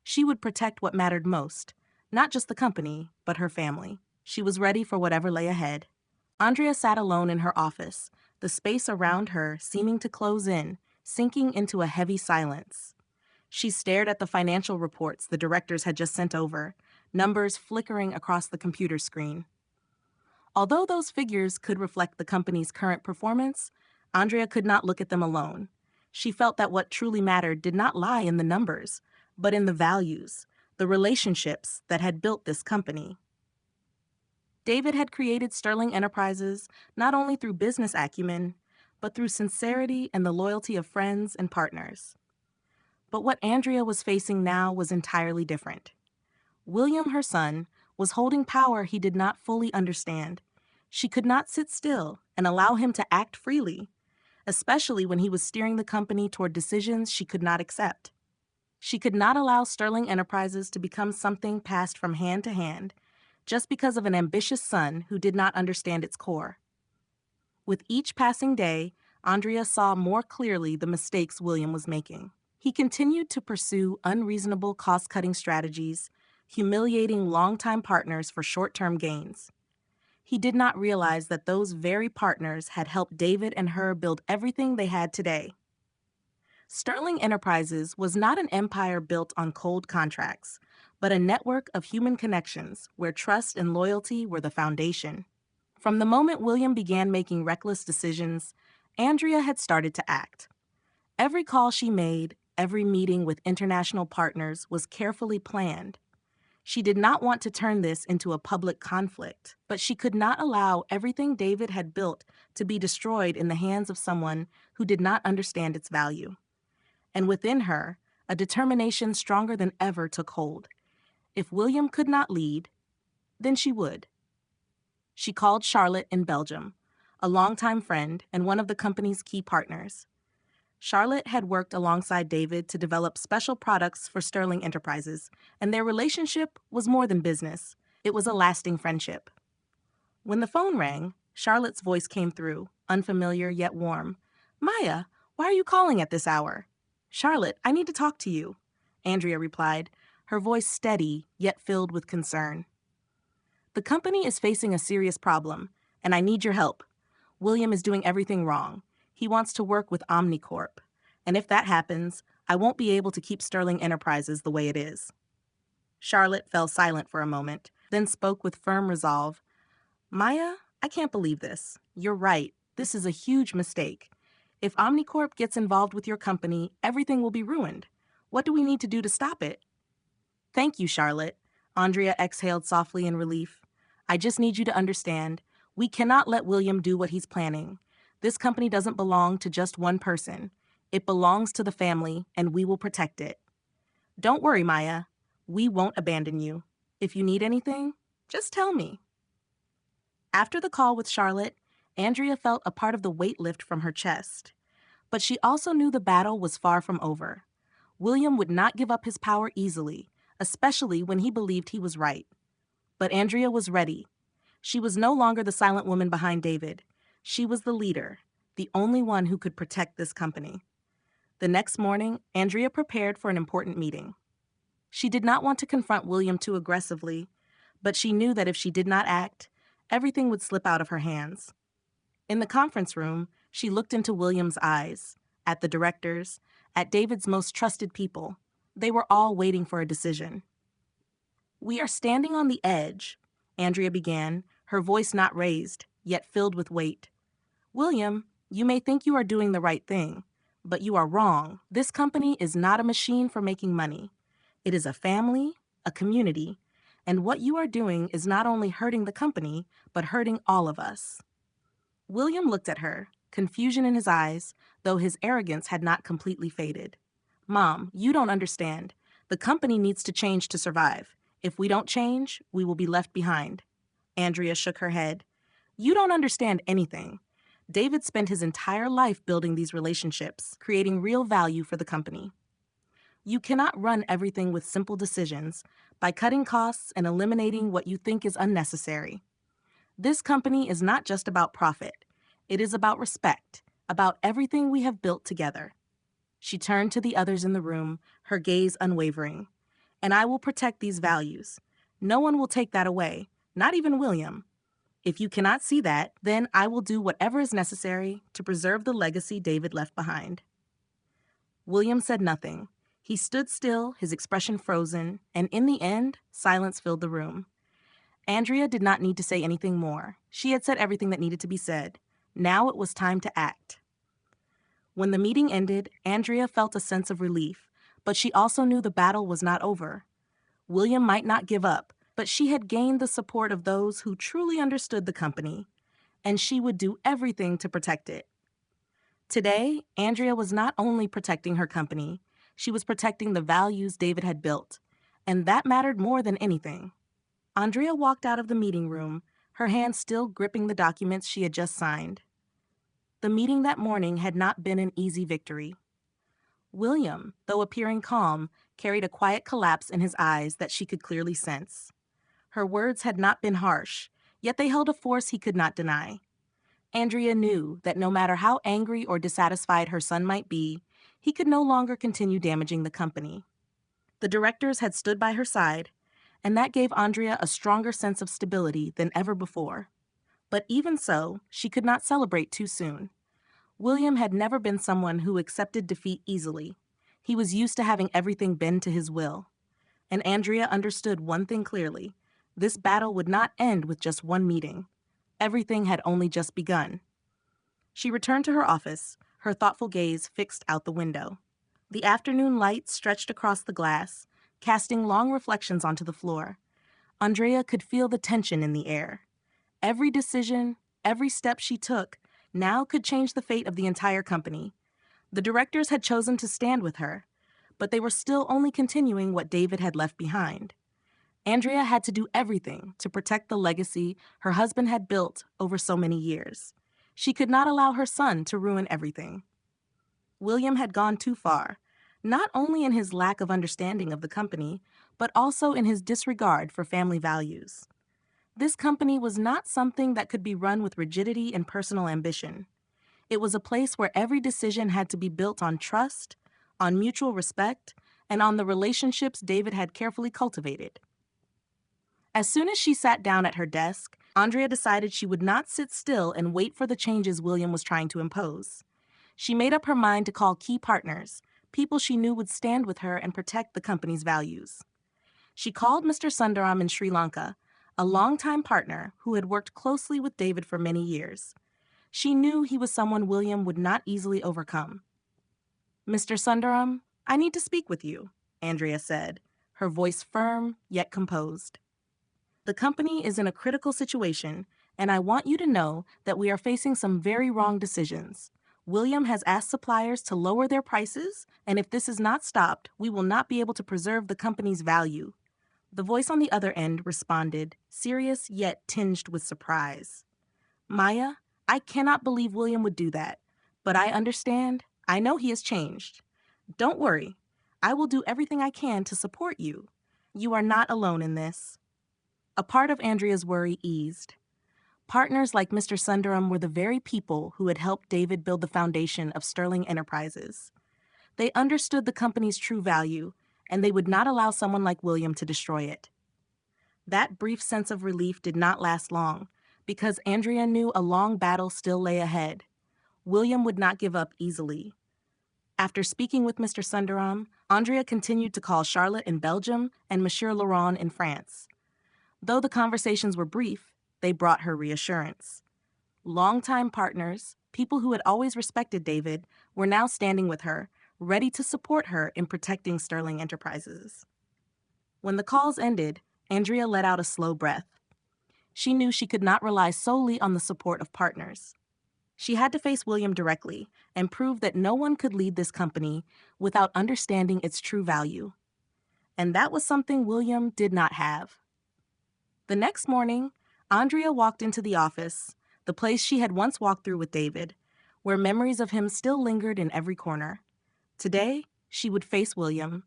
she would protect what mattered most, not just the company, but her family. She was ready for whatever lay ahead. Andrea sat alone in her office, the space around her seeming to close in, sinking into a heavy silence. She stared at the financial reports the directors had just sent over, numbers flickering across the computer screen. Although those figures could reflect the company's current performance, Andrea could not look at them alone. She felt that what truly mattered did not lie in the numbers, but in the values, the relationships that had built this company. David had created Sterling Enterprises not only through business acumen, but through sincerity and the loyalty of friends and partners. But what Andrea was facing now was entirely different. William, her son, was holding power he did not fully understand. She could not sit still and allow him to act freely, especially when he was steering the company toward decisions she could not accept. She could not allow Sterling Enterprises to become something passed from hand to hand, just because of an ambitious son who did not understand its core. With each passing day, Andrea saw more clearly the mistakes William was making. He continued to pursue unreasonable cost-cutting strategies, humiliating longtime partners for short-term gains. He did not realize that those very partners had helped David and her build everything they had today. Sterling Enterprises was not an empire built on cold contracts, but a network of human connections where trust and loyalty were the foundation. From the moment William began making reckless decisions, Andrea had started to act. Every call she made, every meeting with international partners was carefully planned. She did not want to turn this into a public conflict, but she could not allow everything David had built to be destroyed in the hands of someone who did not understand its value. And within her, a determination stronger than ever took hold. If William could not lead, then she would. She called Charlotte in Belgium, a longtime friend and one of the company's key partners. Charlotte had worked alongside David to develop special products for Sterling Enterprises, and their relationship was more than business. It was a lasting friendship. When the phone rang, Charlotte's voice came through, unfamiliar yet warm. "Maya, why are you calling at this hour?" "Charlotte, I need to talk to you," Andrea replied, her voice steady yet filled with concern. "The company is facing a serious problem, and I need your help. William is doing everything wrong. He wants to work with Omnicorp, and if that happens, I won't be able to keep Sterling Enterprises the way it is." Charlotte fell silent for a moment, then spoke with firm resolve. "Maya, I can't believe this. You're right. This is a huge mistake. If Omnicorp gets involved with your company, everything will be ruined. What do we need to do to stop it?" "Thank you, Charlotte." Andrea exhaled softly in relief. "I just need you to understand. We cannot let William do what he's planning. This company doesn't belong to just one person. It belongs to the family, and we will protect it. Don't worry, Maya. We won't abandon you. If you need anything, just tell me." After the call with Charlotte, Andrea felt a part of the weight lift from her chest. But she also knew the battle was far from over. William would not give up his power easily, especially when he believed he was right. But Andrea was ready. She was no longer the silent woman behind David. She was the leader, the only one who could protect this company. The next morning, Andrea prepared for an important meeting. She did not want to confront William too aggressively, but she knew that if she did not act, everything would slip out of her hands. In the conference room, she looked into William's eyes, at the directors, at David's most trusted people. They were all waiting for a decision. "We are standing on the edge," Andrea began, her voice not raised, yet filled with weight. "William, you may think you are doing the right thing, but you are wrong. This company is not a machine for making money. It is a family, a community, and what you are doing is not only hurting the company, but hurting all of us. William looked at her, confusion in his eyes, though his arrogance had not completely faded. Mom, you don't understand. The company needs to change to survive. If we don't change, we will be left behind. Andrea shook her head. You don't understand anything. David spent his entire life building these relationships, creating real value for the company. You cannot run everything with simple decisions by cutting costs and eliminating what you think is unnecessary. This company is not just about profit. It is about respect, about everything we have built together. She turned to the others in the room, her gaze unwavering. And I will protect these values. No one will take that away, not even William. If you cannot see that, then I will do whatever is necessary to preserve the legacy David left behind. William said nothing. He stood still, his expression frozen, and in the end, silence filled the room. Andrea did not need to say anything more. She had said everything that needed to be said. Now it was time to act. When the meeting ended, Andrea felt a sense of relief, but she also knew the battle was not over. William might not give up, but she had gained the support of those who truly understood the company, and she would do everything to protect it. Today, Andrea was not only protecting her company, she was protecting the values David had built, and that mattered more than anything. Andrea walked out of the meeting room, her hand still gripping the documents she had just signed. The meeting that morning had not been an easy victory. William, though appearing calm, carried a quiet collapse in his eyes that she could clearly sense. Her words had not been harsh, yet they held a force he could not deny. Andrea knew that no matter how angry or dissatisfied her son might be, he could no longer continue damaging the company. The directors had stood by her side, and that gave Andrea a stronger sense of stability than ever before. But even so, she could not celebrate too soon. William had never been someone who accepted defeat easily. He was used to having everything bend to his will. And Andrea understood one thing clearly. This battle would not end with just one meeting. Everything had only just begun. She returned to her office, her thoughtful gaze fixed out the window. The afternoon light stretched across the glass, casting long reflections onto the floor. Andrea could feel the tension in the air. Every decision, every step she took, now could change the fate of the entire company. The directors had chosen to stand with her, but they were still only continuing what David had left behind. Andrea had to do everything to protect the legacy her husband had built over so many years. She could not allow her son to ruin everything. William had gone too far, not only in his lack of understanding of the company, but also in his disregard for family values. This company was not something that could be run with rigidity and personal ambition. It was a place where every decision had to be built on trust, on mutual respect, and on the relationships David had carefully cultivated. As soon as she sat down at her desk, Andrea decided she would not sit still and wait for the changes William was trying to impose. She made up her mind to call key partners, people she knew would stand with her and protect the company's values. She called Mr. Sundaram in Sri Lanka, a longtime partner who had worked closely with David for many years. She knew he was someone William would not easily overcome. Mr. Sundaram, I need to speak with you, Andrea said, her voice firm yet composed. The company is in a critical situation, and I want you to know that we are facing some very wrong decisions. William has asked suppliers to lower their prices, and if this is not stopped, we will not be able to preserve the company's value. The voice on the other end responded, serious yet tinged with surprise. Maya, I cannot believe William would do that, but I understand. I know he has changed. Don't worry. I will do everything I can to support you. You are not alone in this. A part of Andrea's worry eased. Partners like Mr. Sundaram were the very people who had helped David build the foundation of Sterling Enterprises. They understood the company's true value, and they would not allow someone like William to destroy it. That brief sense of relief did not last long, because Andrea knew a long battle still lay ahead. William would not give up easily. After speaking with Mr. Sundaram, Andrea continued to call Charlotte in Belgium and Monsieur Laurent in France. Though the conversations were brief, they brought her reassurance. Longtime partners, people who had always respected David, were now standing with her, ready to support her in protecting Sterling Enterprises. When the calls ended, Andrea let out a slow breath. She knew she could not rely solely on the support of partners. She had to face William directly and prove that no one could lead this company without understanding its true value. And that was something William did not have. The next morning, Andrea walked into the office, the place she had once walked through with David, where memories of him still lingered in every corner. Today, she would face William.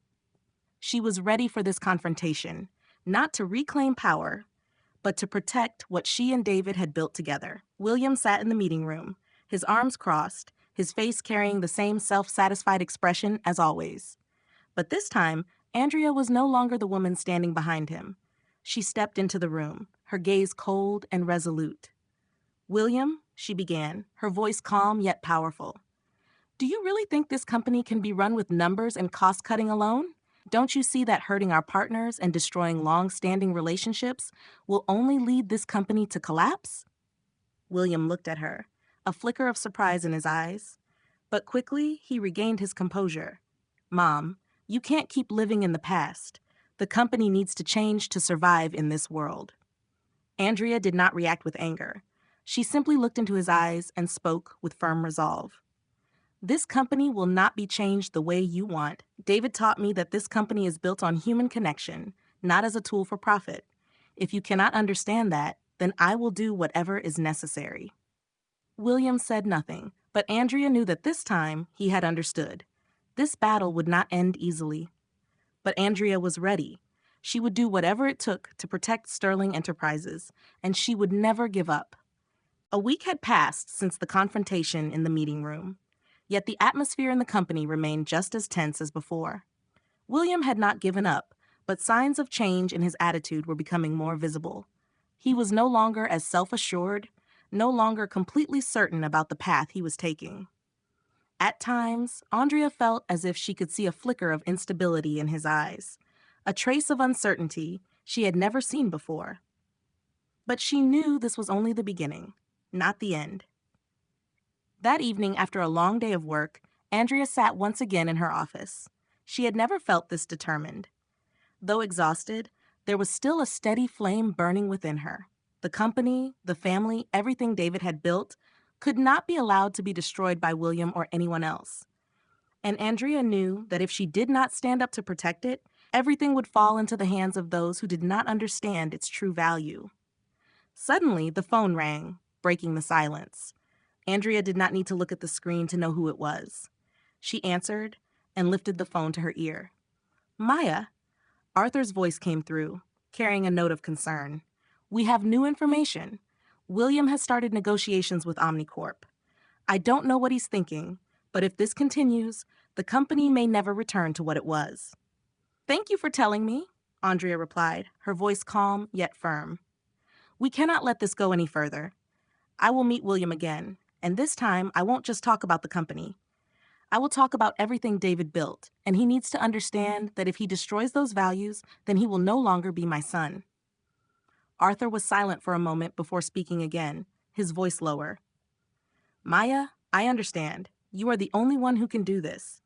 She was ready for this confrontation, not to reclaim power, but to protect what she and David had built together. William sat in the meeting room, his arms crossed, his face carrying the same self-satisfied expression as always. But this time, Andrea was no longer the woman standing behind him. She stepped into the room, her gaze cold and resolute. "William," she began, her voice calm yet powerful. "Do you really think this company can be run with numbers and cost-cutting alone? Don't you see that hurting our partners and destroying long-standing relationships will only lead this company to collapse?" William looked at her, a flicker of surprise in his eyes. But quickly, he regained his composure. "Mom, you can't keep living in the past. The company needs to change to survive in this world." Andrea did not react with anger. She simply looked into his eyes and spoke with firm resolve. "This company will not be changed the way you want. David taught me that this company is built on human connection, not as a tool for profit. If you cannot understand that, then I will do whatever is necessary." William said nothing, but Andrea knew that this time he had understood. This battle would not end easily. But Andrea was ready. She would do whatever it took to protect Sterling Enterprises, and she would never give up. A week had passed since the confrontation in the meeting room. Yet the atmosphere in the company remained just as tense as before. William had not given up, but signs of change in his attitude were becoming more visible. He was no longer as self-assured, no longer completely certain about the path he was taking. At times, Andrea felt as if she could see a flicker of instability in his eyes, a trace of uncertainty she had never seen before. But she knew this was only the beginning, not the end. That evening, after a long day of work, Andrea sat once again in her office. She had never felt this determined. Though exhausted, there was still a steady flame burning within her. The company, the family, everything David had built could not be allowed to be destroyed by William or anyone else. And Andrea knew that if she did not stand up to protect it, everything would fall into the hands of those who did not understand its true value. Suddenly, the phone rang, breaking the silence. Andrea did not need to look at the screen to know who it was. She answered and lifted the phone to her ear. "Maya," Arthur's voice came through, carrying a note of concern. "We have new information. William has started negotiations with Omnicorp. I don't know what he's thinking, but if this continues, the company may never return to what it was." "Thank you for telling me," Andrea replied, her voice calm yet firm. "We cannot let this go any further. I will meet William again, and this time I won't just talk about the company. I will talk about everything David built, and he needs to understand that if he destroys those values, then he will no longer be my son." Arthur was silent for a moment before speaking again, his voice lower. "Maya, I understand. You are the only one who can do this.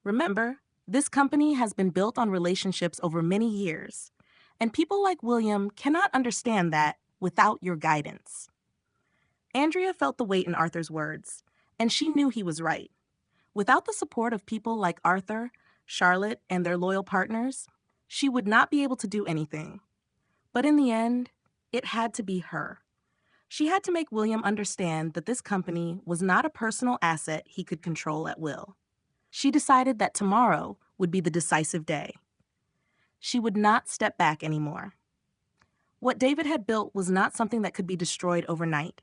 Remember, this company has been built on relationships over many years, and people like William cannot understand that without your guidance." Andrea felt the weight in Arthur's words, and she knew he was right. Without the support of people like Arthur, Charlotte, and their loyal partners, she would not be able to do anything. But in the end, it had to be her. She had to make William understand that this company was not a personal asset he could control at will. She decided that tomorrow would be the decisive day. She would not step back anymore. What David had built was not something that could be destroyed overnight.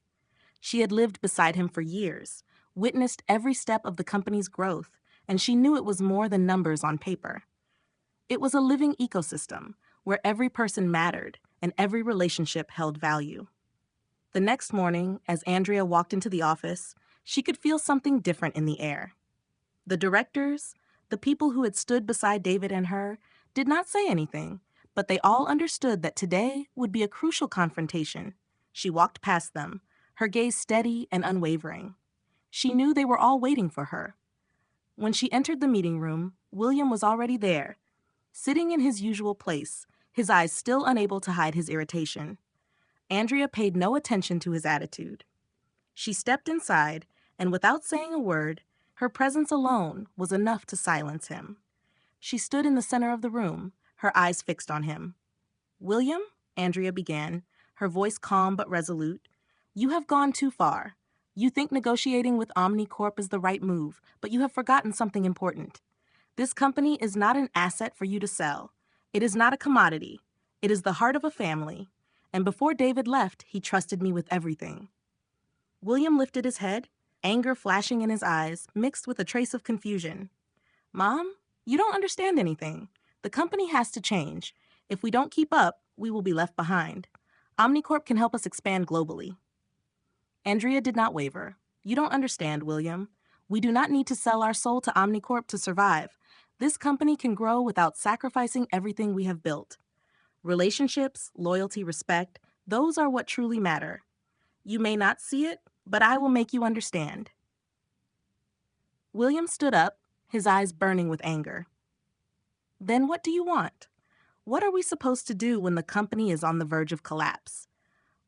She had lived beside him for years, witnessed every step of the company's growth, and she knew it was more than numbers on paper. It was a living ecosystem where every person mattered and every relationship held value. The next morning, as Andrea walked into the office, she could feel something different in the air. The directors, the people who had stood beside David and her, did not say anything, but they all understood that today would be a crucial confrontation. She walked past them, her gaze steady and unwavering. She knew they were all waiting for her. When she entered the meeting room, William was already there, sitting in his usual place, his eyes still unable to hide his irritation. Andrea paid no attention to his attitude. She stepped inside, and without saying a word, her presence alone was enough to silence him. She stood in the center of the room, her eyes fixed on him. "William," Andrea began, her voice calm but resolute, "you have gone too far. You think negotiating with OmniCorp is the right move, but you have forgotten something important. This company is not an asset for you to sell. It is not a commodity. It is the heart of a family. And before David left, he trusted me with everything." William lifted his head, anger flashing in his eyes, mixed with a trace of confusion. "Mom, you don't understand anything. The company has to change. If we don't keep up, we will be left behind. OmniCorp can help us expand globally." Andrea did not waver. "You don't understand, William. We do not need to sell our soul to OmniCorp to survive. This company can grow without sacrificing everything we have built. Relationships, loyalty, respect, those are what truly matter. You may not see it, but I will make you understand." William stood up, his eyes burning with anger. "Then what do you want? What are we supposed to do when the company is on the verge of collapse?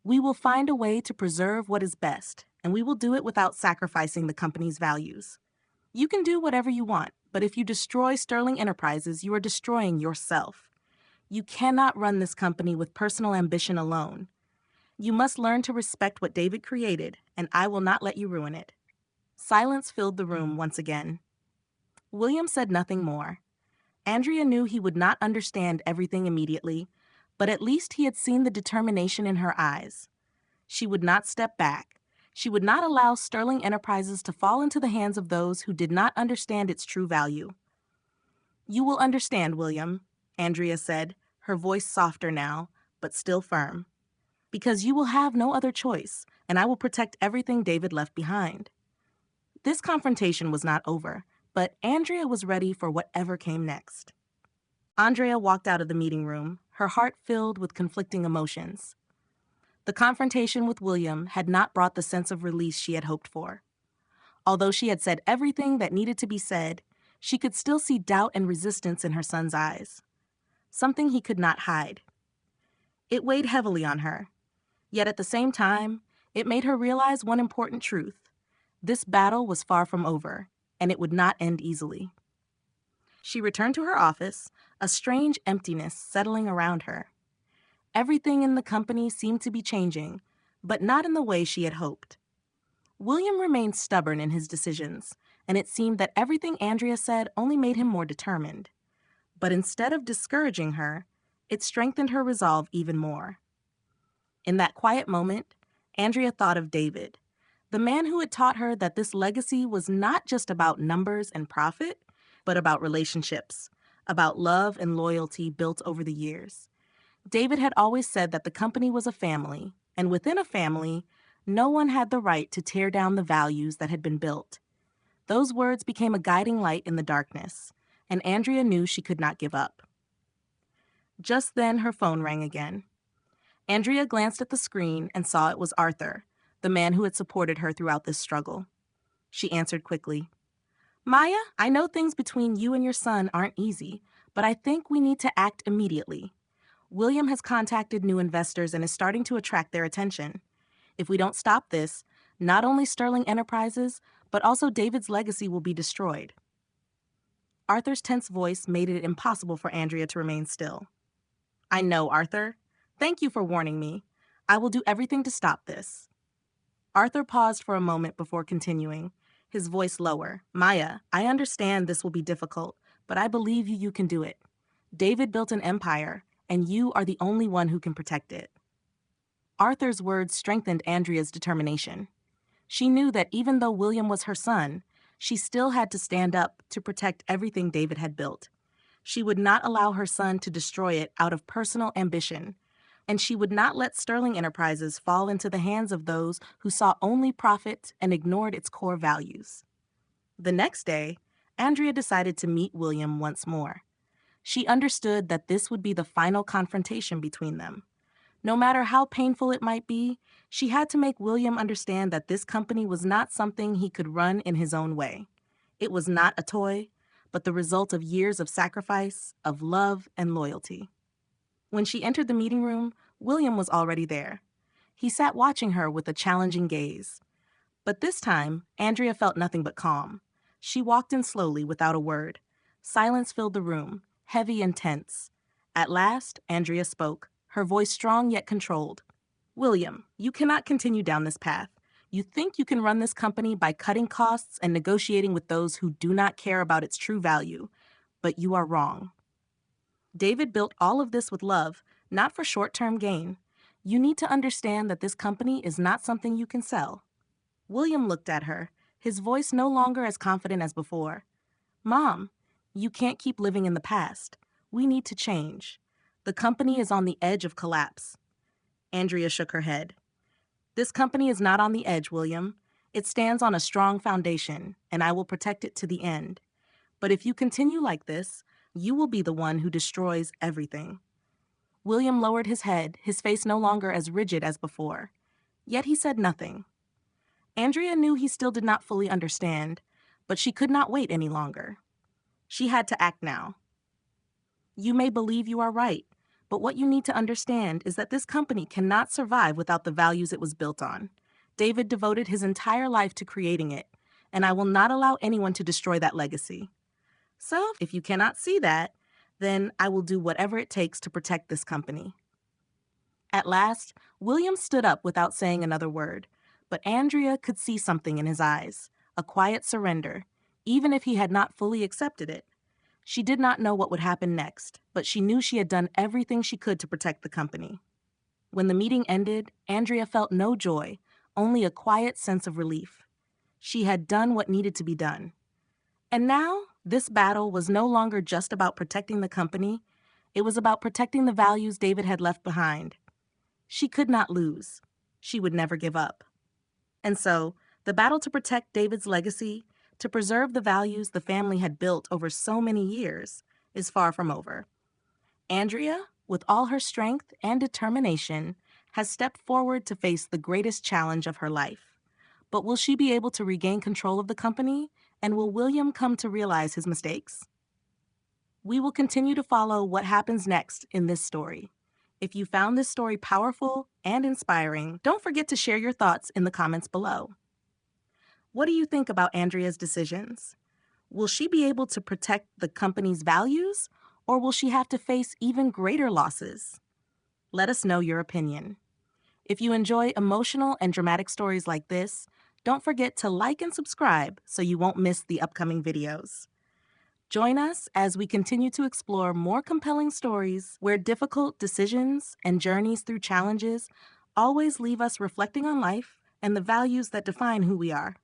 We will find a way to preserve what is best, and we will do it without sacrificing the company's values. You can do whatever you want, but if you destroy Sterling Enterprises, you are destroying yourself. You cannot run this company with personal ambition alone. You must learn to respect what David created, and I will not let you ruin it." Silence filled the room once again. William said nothing more. Andrea knew he would not understand everything immediately, but at least he had seen the determination in her eyes. She would not step back. She would not allow Sterling Enterprises to fall into the hands of those who did not understand its true value. "You will understand, William," Andrea said, her voice softer now, but still firm. "Because you will have no other choice, and I will protect everything David left behind." This confrontation was not over, but Andrea was ready for whatever came next. Andrea walked out of the meeting room, her heart filled with conflicting emotions. The confrontation with William had not brought the sense of release she had hoped for. Although she had said everything that needed to be said, she could still see doubt and resistance in her son's eyes, something he could not hide. It weighed heavily on her. Yet at the same time, it made her realize one important truth. This battle was far from over, and it would not end easily. She returned to her office, a strange emptiness settling around her. Everything in the company seemed to be changing, but not in the way she had hoped. William remained stubborn in his decisions, and it seemed that everything Andrea said only made him more determined. But instead of discouraging her, it strengthened her resolve even more. In that quiet moment, Andrea thought of David, the man who had taught her that this legacy was not just about numbers and profit, but about relationships, about love and loyalty built over the years. David had always said that the company was a family, and within a family, no one had the right to tear down the values that had been built. Those words became a guiding light in the darkness, and Andrea knew she could not give up. Just then, her phone rang again. Andrea glanced at the screen and saw it was Arthur, the man who had supported her throughout this struggle. She answered quickly. "Maya, I know things between you and your son aren't easy, but I think we need to act immediately. William has contacted new investors and is starting to attract their attention. If we don't stop this, not only Sterling Enterprises, but also David's legacy will be destroyed." Arthur's tense voice made it impossible for Andrea to remain still. "I know, Arthur. Thank you for warning me. I will do everything to stop this." Arthur paused for a moment before continuing, his voice lower. "Maya, I understand this will be difficult, but I believe you can do it. David built an empire, and you are the only one who can protect it." Arthur's words strengthened Andrea's determination. She knew that even though William was her son, she still had to stand up to protect everything David had built. She would not allow her son to destroy it out of personal ambition, and she would not let Sterling Enterprises fall into the hands of those who saw only profit and ignored its core values. The next day, Andrea decided to meet William once more. She understood that this would be the final confrontation between them. No matter how painful it might be, she had to make William understand that this company was not something he could run in his own way. It was not a toy, but the result of years of sacrifice, of love, and loyalty. When she entered the meeting room, William was already there. He sat watching her with a challenging gaze. But this time, Andrea felt nothing but calm. She walked in slowly without a word. Silence filled the room, heavy and tense. At last, Andrea spoke, her voice strong yet controlled. William, you cannot continue down this path. You think you can run this company by cutting costs and negotiating with those who do not care about its true value, but you are wrong. David built all of this with love, not for short-term gain. You need to understand that this company is not something you can sell. William looked at her, his voice no longer as confident as before. Mom, you can't keep living in the past. We need to change. The company is on the edge of collapse. Andrea shook her head. This company is not on the edge, William. It stands on a strong foundation, and I will protect it to the end. But if you continue like this, you will be the one who destroys everything. William lowered his head, his face no longer as rigid as before. Yet he said nothing. Andrea knew he still did not fully understand, but she could not wait any longer. She had to act now. You may believe you are right, but what you need to understand is that this company cannot survive without the values it was built on. David devoted his entire life to creating it, and I will not allow anyone to destroy that legacy. So, if you cannot see that, then I will do whatever it takes to protect this company. At last, William stood up without saying another word, but Andrea could see something in his eyes, a quiet surrender, even if he had not fully accepted it. She did not know what would happen next, but she knew she had done everything she could to protect the company. When the meeting ended, Andrea felt no joy, only a quiet sense of relief. She had done what needed to be done. And now, this battle was no longer just about protecting the company. It was about protecting the values David had left behind. She could not lose. She would never give up. And so, the battle to protect David's legacy, to preserve the values the family had built over so many years, is far from over. Andrea, with all her strength and determination, has stepped forward to face the greatest challenge of her life. But will she be able to regain control of the company, and will William come to realize his mistakes? We will continue to follow what happens next in this story. If you found this story powerful and inspiring, don't forget to share your thoughts in the comments below. What do you think about Andrea's decisions? Will she be able to protect the company's values, or will she have to face even greater losses? Let us know your opinion. If you enjoy emotional and dramatic stories like this, don't forget to like and subscribe so you won't miss the upcoming videos. Join us as we continue to explore more compelling stories where difficult decisions and journeys through challenges always leave us reflecting on life and the values that define who we are.